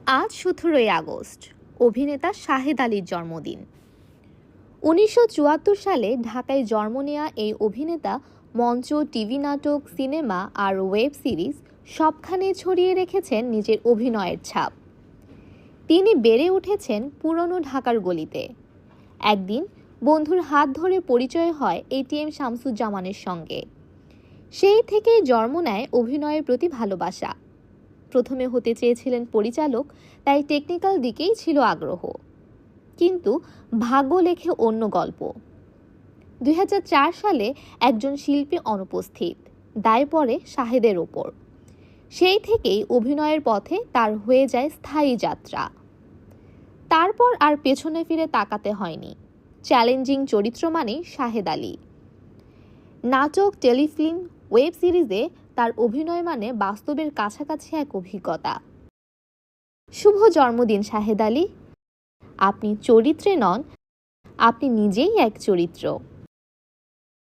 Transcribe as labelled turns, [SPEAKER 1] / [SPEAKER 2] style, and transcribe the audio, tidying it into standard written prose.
[SPEAKER 1] আজ 17ই আগস্ট অভিনেতা শাহেদ আলীর জন্মদিন। 1974 সালে ঢাকায় জন্ম নেয়া এই অভিনেতা মঞ্চ, টিভি নাটক, সিনেমা আর ওয়েব সিরিজ সবখানে ছড়িয়ে রেখেছেন নিজের অভিনয়ের ছাপ। তিনি বেড়ে উঠেছেন পুরনো ঢাকার গলিতে। একদিন বন্ধুর হাত ধরে পরিচয় হয় এটিএম শামসুজ্জামানের সঙ্গে। সেই থেকেই জন্ম নেয় অভিনয়ের প্রতি ভালোবাসা। প্রথমে হতে চেয়েছিলেন পরিচালক, তাই টেকনিক্যাল দিকেই ছিল আগ্রহ। কিন্তু ভাগ্য লেখে অন্য গল্প। 2004 সালে একজন শিল্পী অনুপস্থিত, দায় পড়ে শাহেদের ওপর। সেই থেকেই অভিনয়ের পথে তার হয়ে যায় স্থায়ী যাত্রা। তারপর আর পেছনে ফিরে তাকাতে হয়নি। চ্যালেঞ্জিং চরিত্র মানেই শাহেদ আলী। নাটক, টেলিফিল্ম, ওয়েব সিরিজে তার অভিনয় মানে বাস্তবের কাছাকাছি এক অভিজ্ঞতা। শুভ জন্মদিন শাহেদ আলী। আপনি চরিত্রে নন, আপনি নিজেই এক চরিত্র।